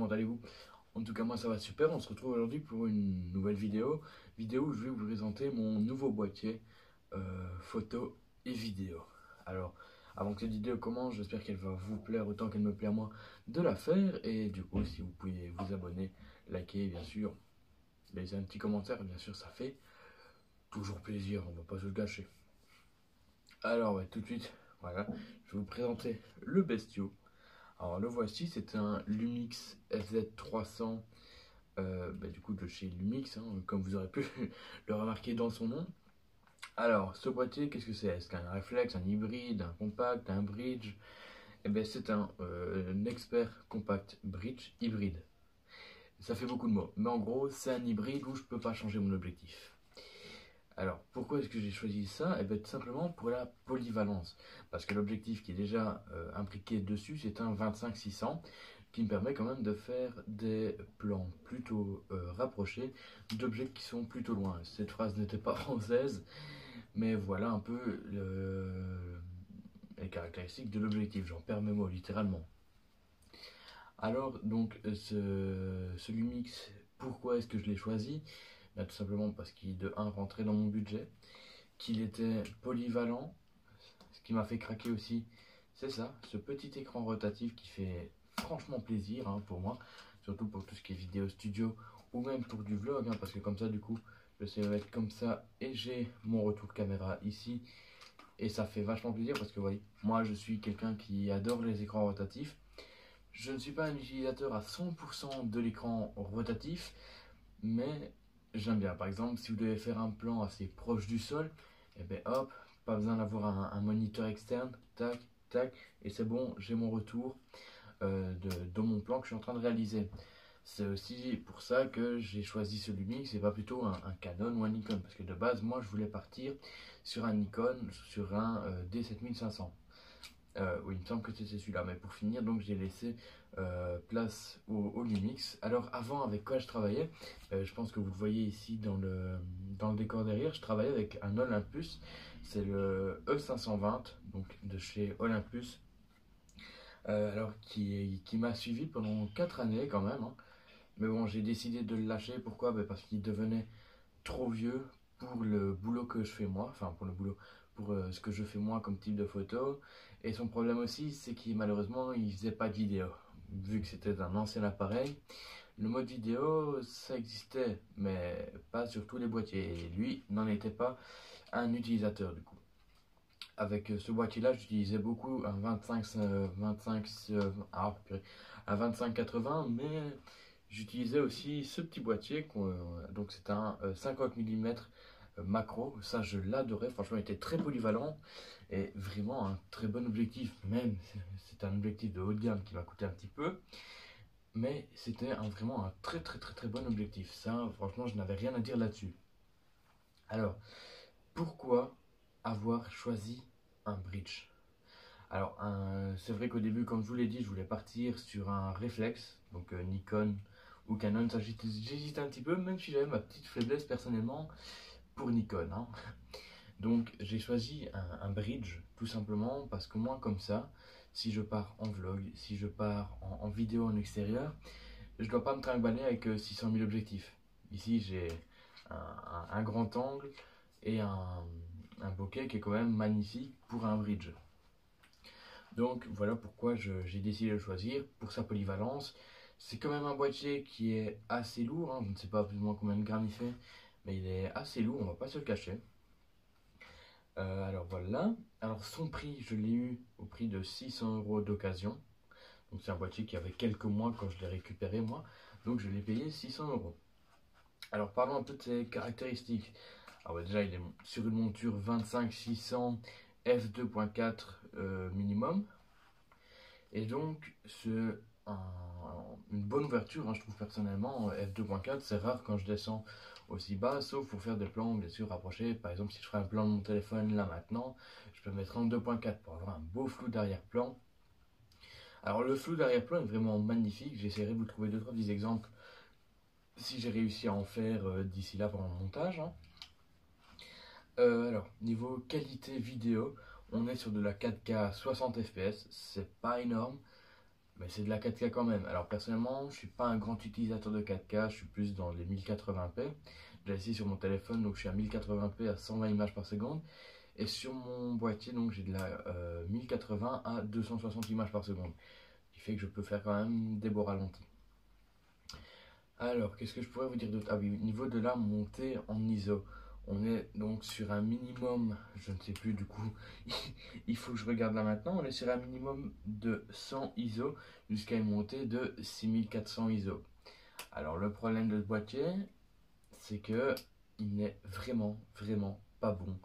comment allez-vous? En tout cas moi ça va super, on se retrouve aujourd'hui pour une nouvelle vidéo où je vais vous présenter mon nouveau boîtier photo et vidéo. Alors avant que cette vidéo commence, j'espère qu'elle va vous plaire autant qu'elle me plaît à moi de la faire, et du coup si vous pouvez vous abonner, liker bien sûr, laisser un petit commentaire, bien sûr ça fait toujours plaisir, on va pas se le gâcher. Alors ouais, tout de suite, voilà, je vais vous présenter le bestiau. Alors le voici, c'est un Lumix FZ300, du coup de chez Lumix, hein, comme vous aurez pu le remarquer dans son nom. Alors ce boîtier, qu'est-ce que c'est? Est-ce qu'un réflexe, un hybride, un compact, un bridge? Eh bien c'est un expert compact bridge hybride. Ça fait beaucoup de mots, mais en gros c'est un hybride où je peux pas changer mon objectif. Alors, pourquoi est-ce que j'ai choisi ça? Eh bien, tout simplement pour la polyvalence. Parce que l'objectif qui est déjà impliqué dessus, c'est un 25-600 qui me permet quand même de faire des plans plutôt rapprochés d'objets qui sont plutôt loin. Cette phrase n'était pas française, mais voilà un peu les caractéristiques de l'objectif. J'en perds mes mots, littéralement. Alors, donc, ce Lumix, pourquoi est-ce que je l'ai choisi? Ben, tout simplement parce qu'il, de 1, rentrait dans mon budget, qu'il était polyvalent. Ce qui m'a fait craquer aussi, c'est ça, ce petit écran rotatif qui fait franchement plaisir, hein, pour moi, surtout pour tout ce qui est vidéo studio ou même pour du vlog, hein, parce que comme ça du coup je sais me mettre comme ça et j'ai mon retour caméra ici, et ça fait vachement plaisir parce que vous voyez, moi je suis quelqu'un qui adore les écrans rotatifs. Je ne suis pas un utilisateur à 100% de l'écran rotatif, mais j'aime bien. Par exemple, si vous devez faire un plan assez proche du sol, et bien hop, pas besoin d'avoir un moniteur externe, tac, tac, et c'est bon, j'ai mon retour de mon plan que je suis en train de réaliser. C'est aussi pour ça que j'ai choisi ce Lumix et pas plutôt un Canon ou un Nikon, parce que de base, moi, je voulais partir sur un Nikon, sur un D7500. Oui, il me semble que c'était celui-là, mais pour finir, donc j'ai laissé place au Lumix. Alors avant, avec quoi je travaillais? Je pense que vous le voyez ici dans le décor derrière, je travaillais avec un Olympus, c'est le E520, donc de chez Olympus, alors qui m'a suivi pendant 4 années quand même, hein. Mais bon, j'ai décidé de le lâcher, pourquoi? Parce qu'il devenait trop vieux pour le boulot que je fais moi, enfin pour le boulot, pour ce que je fais moi comme type de photo. Et son problème aussi, c'est qu'il malheureusement il faisait pas de vidéo. Vu que c'était un ancien appareil, le mode vidéo ça existait, mais pas sur tous les boîtiers. Et lui n'en était pas un utilisateur du coup. Avec ce boîtier-là, j'utilisais beaucoup un 25-80, mais j'utilisais aussi ce petit boîtier, donc c'est un 50 mm macro. Ça, je l'adorais, franchement, il était très polyvalent et vraiment un très bon objectif. Même, c'est un objectif de haut de gamme qui m'a coûté un petit peu, mais c'était vraiment un très bon objectif. Ça, franchement, je n'avais rien à dire là-dessus. Alors, pourquoi avoir choisi un bridge? Alors, c'est vrai qu'au début, comme je vous l'ai dit, je voulais partir sur un réflexe, donc Nikon ou Canon. Ça, j'hésite un petit peu, même si j'avais ma petite faiblesse personnellement pour Nikon, hein. Donc, j'ai choisi un bridge, tout simplement parce que moi, comme ça, si je pars en vlog, si je pars en vidéo en extérieur, je ne dois pas me trimballer avec 600 000 objectifs. Ici, j'ai un grand angle et un bokeh qui est quand même magnifique pour un bridge. Donc voilà pourquoi j'ai décidé de le choisir, pour sa polyvalence. C'est quand même un boîtier qui est assez lourd, hein. Je ne sais pas plus ou moins combien de grammes il fait, mais il est assez lourd, on va pas se le cacher. Alors voilà, alors son prix, je l'ai eu au prix de 600 € d'occasion. Donc c'est un boîtier qui avait quelques mois quand je l'ai récupéré moi, donc je l'ai payé 600 €. Alors parlons un peu de ses caractéristiques. Alors déjà il est sur une monture 25-600 f2.4 minimum. Et donc, c'est une bonne ouverture, hein, je trouve personnellement. F2.4, c'est rare quand je descends aussi bas, sauf pour faire des plans bien sûr rapprochés. Par exemple, si je ferais un plan de mon téléphone là maintenant, je peux mettre en 2.4 pour avoir un beau flou d'arrière-plan. Alors, le flou d'arrière-plan est vraiment magnifique. J'essaierai de vous trouver 2-3 petits exemples si j'ai réussi à en faire d'ici là pendant le montage, hein. Alors, niveau qualité vidéo, on est sur de la 4K 60 fps, c'est pas énorme. mais c'est de la 4K quand même. Alors personnellement, je suis pas un grand utilisateur de 4K, je suis plus dans les 1080p. J'ai ici sur mon téléphone, donc je suis à 1080p à 120 images par seconde. Et sur mon boîtier, donc j'ai de la 1080 à 260 images par seconde. Ce qui fait que je peux faire quand même des beaux ralentis. Alors, qu'est-ce que je pourrais vous dire d'autre? Ah oui, au niveau de la montée en ISO, on est donc sur un minimum, je ne sais plus du coup, il faut que je regarde là maintenant, on est sur un minimum de 100 ISO jusqu'à une montée de 6400 ISO. Alors, le problème de ce boîtier, c'est que il n'est vraiment pas bon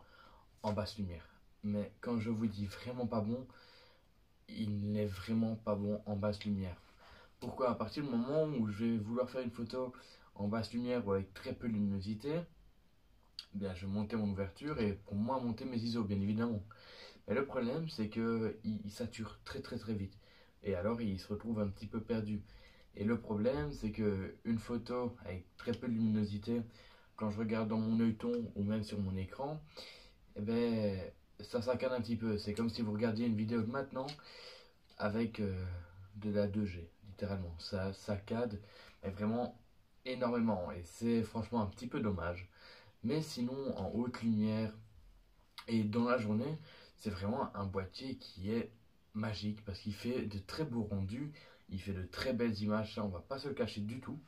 en basse lumière. Mais quand je vous dis vraiment pas bon, il n'est vraiment pas bon en basse lumière. Pourquoi? À partir du moment où je vais vouloir faire une photo en basse lumière ou avec très peu de luminosité, eh bien, je vais monter mon ouverture et pour moi monter mes ISO, bien évidemment. Mais le problème, c'est qu'il sature très vite. Et alors, il se retrouve un petit peu perdu. Et le problème, c'est que une photo avec très peu de luminosité, quand je regarde dans mon œilleton ou même sur mon écran, eh ben, ça saccade un petit peu. C'est comme si vous regardiez une vidéo de maintenant avec de la 2G, littéralement. Ça saccade, mais vraiment énormément. Et c'est franchement un petit peu dommage. Mais sinon, en haute lumière et dans la journée, c'est vraiment un boîtier qui est magique parce qu'il fait de très beaux rendus, il fait de très belles images, ça on va pas se le cacher du tout.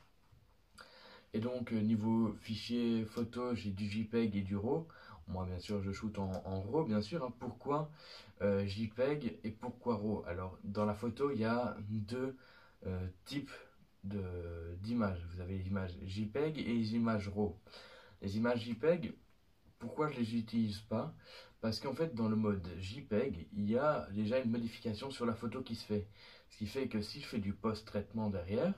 Et donc niveau fichier photo, j'ai du JPEG et du RAW. Moi bien sûr je shoot en RAW bien sûr, hein. Pourquoi JPEG et pourquoi RAW? Alors dans la photo il y a deux types d'images. Vous avez les images JPEG et les images RAW. Les images JPEG, pourquoi je les utilise pas? Parce qu'en fait dans le mode JPEG, il y a déjà une modification sur la photo qui se fait. Ce qui fait que si je fais du post-traitement derrière,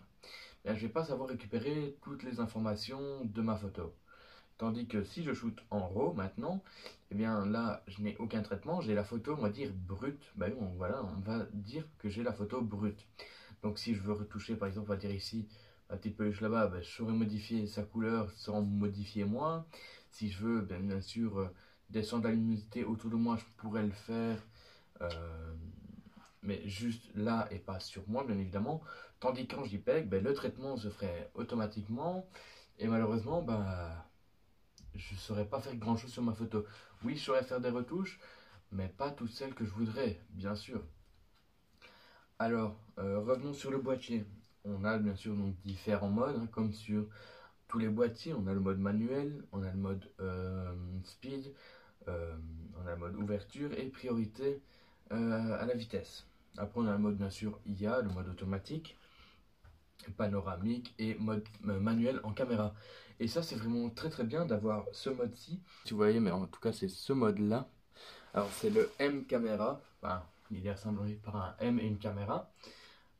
ben, je vais pas savoir récupérer toutes les informations de ma photo. Tandis que si je shoot en RAW maintenant, eh bien là je n'ai aucun traitement, j'ai la photo on va dire brute. Ben, voilà, on va dire que j'ai la photo brute. Donc si je veux retoucher par exemple, on va dire ici un petit peluche là-bas, ben, je saurais modifier sa couleur sans modifier moi. Si je veux bien sûr descendre la luminosité autour de moi, je pourrais le faire. euh, mais juste là et pas sur moi, bien évidemment. Tandis que quand JPEG, ben, le traitement se ferait automatiquement et malheureusement, bah, je ne saurais pas faire grand chose sur ma photo. Oui, je saurais faire des retouches, mais pas toutes celles que je voudrais, bien sûr. Alors, revenons sur le boîtier. On a bien sûr donc différents modes, hein, comme sur tous les boîtiers. On a le mode manuel, on a le mode speed, euh, on a le mode ouverture et priorité à la vitesse. Après, on a le mode bien sûr IA, le mode automatique, panoramique et mode manuel en caméra. Et ça, c'est vraiment très bien d'avoir ce mode-ci. Si vous voyez, mais en tout cas, c'est ce mode-là. Alors, c'est le M caméra. Enfin, il est assemblé par un M et une caméra.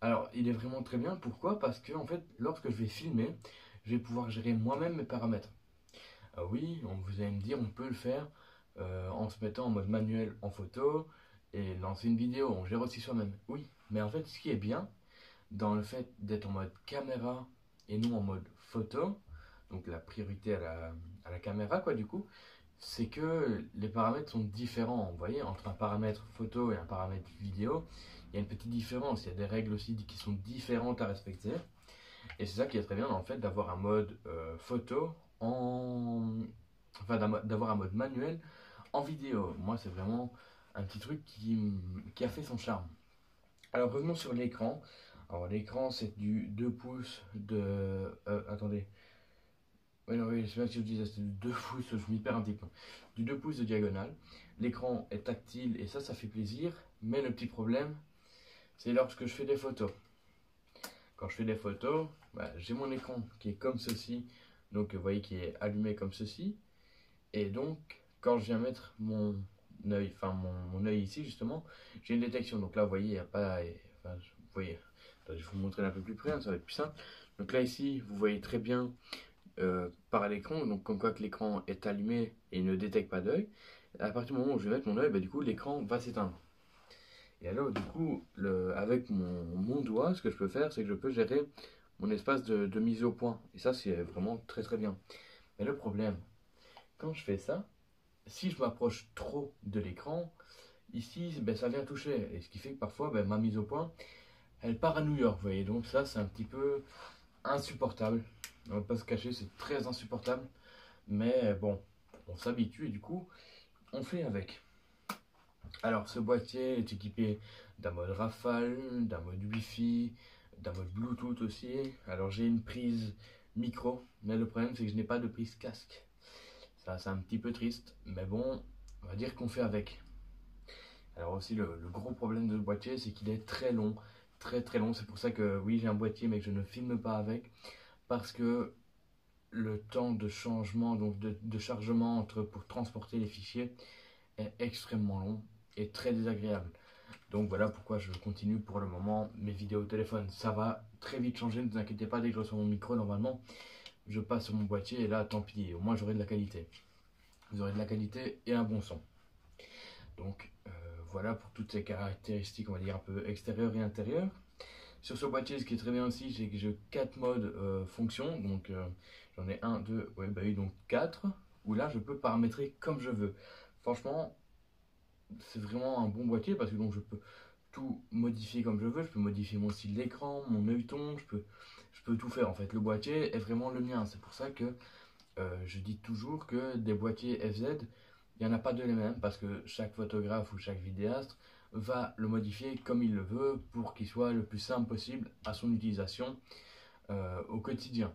Alors, il est vraiment très bien. Pourquoi? Parce que, en fait, lorsque je vais filmer, je vais pouvoir gérer moi-même mes paramètres. Oui, vous allez me dire, on peut le faire en se mettant en mode manuel en photo et lancer une vidéo. On gère aussi soi-même. Oui, mais en fait, ce qui est bien dans le fait d'être en mode caméra et non en mode photo, donc la priorité à la caméra, quoi, du coup, c'est que les paramètres sont différents. Vous voyez, entre un paramètre photo et un paramètre vidéo, il y a une petite différence. Il y a des règles aussi qui sont différentes à respecter. Et c'est ça qui est très bien dans le fait d'avoir un mode photo enfin d'avoir un mode manuel en vidéo. Moi, c'est vraiment un petit truc qui a fait son charme. Alors revenons sur l'écran. Alors l'écran c'est du 2 pouces attendez. Oui, non, oui, c'est bien que je vous disais, c'est du 2 pouces, je m'y perds un petit peu. Du 2 pouces de diagonale. L'écran est tactile et ça fait plaisir. Mais le petit problème, c'est lorsque je fais des photos. Quand je fais des photos, bah, j'ai mon écran qui est comme ceci. Donc vous voyez qui est allumé comme ceci. Et donc quand je viens mettre mon œil, enfin mon œil ici justement, j'ai une détection. Donc là vous voyez, il n'y a pas. Enfin, vous voyez, attendez, je vais vous montrer un peu plus près, hein, ça va être plus simple. Donc là ici, vous voyez très bien par l'écran, donc comme quoi que l'écran est allumé et il ne détecte pas d'œil. À partir du moment où je vais mettre mon œil, bah, du coup l'écran va s'éteindre. Et alors du coup, avec mon doigt, ce que je peux faire, c'est que je peux gérer mon espace de mise au point. Et ça c'est vraiment très bien. Mais le problème, quand je fais ça, si je m'approche trop de l'écran, ici ben, ça vient toucher. Et ce qui fait que parfois ben, ma mise au point, elle part à New York, vous voyez. Donc ça, c'est un petit peu insupportable. On va pas se cacher, c'est très insupportable. Mais bon, on s'habitue et du coup, on fait avec. Alors, ce boîtier est équipé d'un mode rafale, d'un mode Wi-Fi, d'un mode Bluetooth aussi. Alors, j'ai une prise micro, mais le problème, c'est que je n'ai pas de prise casque. Ça, c'est un petit peu triste, mais bon, on va dire qu'on fait avec. Alors aussi, le gros problème de ce boîtier, c'est qu'il est très long, très long. C'est pour ça que oui, j'ai un boîtier, mais que je ne filme pas avec, parce que le temps de changement, donc de chargement pour transporter les fichiers, est extrêmement long et très désagréable. Donc voilà pourquoi je continue pour le moment mes vidéos au téléphone. Ça va très vite changer, ne vous inquiétez pas, dès que je reçois mon micro, normalement, je passe sur mon boîtier et là, tant pis, au moins j'aurai de la qualité. Vous aurez de la qualité et un bon son. Donc voilà pour toutes ces caractéristiques, on va dire un peu extérieures et intérieures. Sur ce boîtier, ce qui est très bien aussi, c'est que j'ai 4 modes fonction. Donc j'en ai 1, 2, ouais, bah oui, donc 4, où là je peux paramétrer comme je veux. Franchement, c'est vraiment un bon boîtier parce que donc je peux tout modifier comme je veux. Je peux modifier mon style d'écran, mon œilleton, je peux tout faire en fait. Le boîtier est vraiment le mien. C'est pour ça que je dis toujours que des boîtiers FZ, il n'y en a pas de les mêmes parce que chaque photographe ou chaque vidéaste va le modifier comme il le veut pour qu'il soit le plus simple possible à son utilisation au quotidien.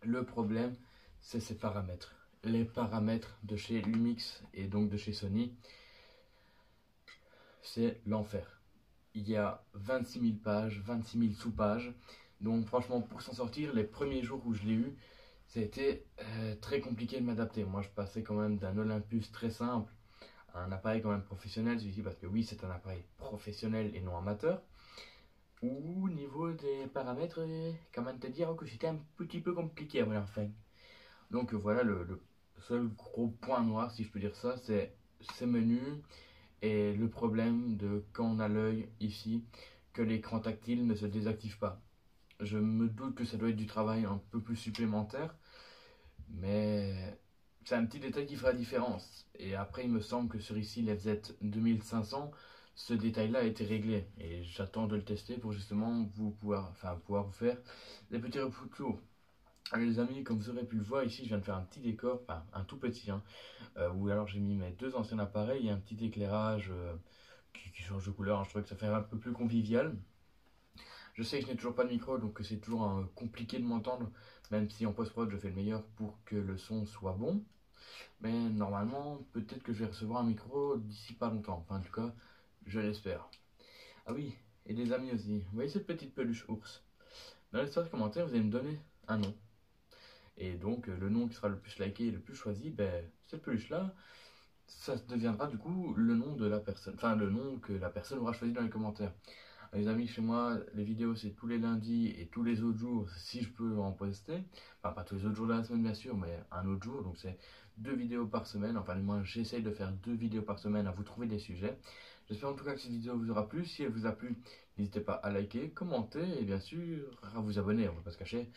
Le problème, c'est ces paramètres. Les paramètres de chez Lumix et donc de chez Sony, c'est l'enfer. Il y a 26 000 pages, 26 000 sous-pages. Donc franchement, pour s'en sortir, les premiers jours où je l'ai eu, ça a été très compliqué de m'adapter. Moi, je passais quand même d'un Olympus très simple à un appareil quand même professionnel, celui-ci, parce que oui, c'est un appareil professionnel et non amateur. Ou au niveau des paramètres, quand même te dire que c'était un petit peu compliqué à la fin. Donc voilà, le seul gros point noir, si je peux dire ça, c'est ces menus et le problème de quand on a l'œil ici, que l'écran tactile ne se désactive pas. Je me doute que ça doit être du travail un peu plus supplémentaire, mais c'est un petit détail qui fera la différence. Et après, il me semble que sur ici, les FZ 2500, ce détail-là a été réglé. Et j'attends de le tester pour justement pouvoir vous faire des petits retours. Alors les amis, comme vous aurez pu le voir ici, je viens de faire un petit décor, enfin un tout petit, hein, où alors j'ai mis mes deux anciens appareils et un petit éclairage qui change de couleur. Hein. Je trouve que ça fait un peu plus convivial. Je sais que je n'ai toujours pas de micro, donc c'est toujours compliqué de m'entendre, même si en post-prod je fais le meilleur pour que le son soit bon. Mais normalement, peut-être que je vais recevoir un micro d'ici pas longtemps. Enfin, en tout cas, je l'espère. Ah oui, et des amis aussi. Vous voyez cette petite peluche ours? Dans l'espace commentaire, vous allez me donner un nom. Et donc, le nom qui sera le plus liké et le plus choisi, ben, cette peluche-là, ça deviendra du coup le nom de la personne. Enfin, le nom que la personne aura choisi dans les commentaires. Les amis, chez moi, les vidéos c'est tous les lundis et tous les autres jours si je peux en poster. Enfin, pas tous les autres jours de la semaine bien sûr, mais un autre jour. Donc c'est 2 vidéos par semaine. Enfin, du moins, j'essaye de faire 2 vidéos par semaine à vous trouver des sujets. J'espère en tout cas que cette vidéo vous aura plu. Si elle vous a plu, n'hésitez pas à liker, commenter et bien sûr à vous abonner. On ne va pas se cacher.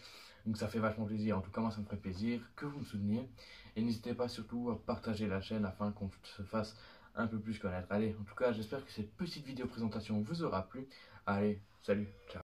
Donc ça fait vachement plaisir. En tout cas, moi, ça me ferait plaisir que vous me souteniez. Et n'hésitez pas surtout à partager la chaîne afin qu'on se fasse un peu plus connaître. Allez, en tout cas, j'espère que cette petite vidéo présentation vous aura plu. Allez, salut, ciao.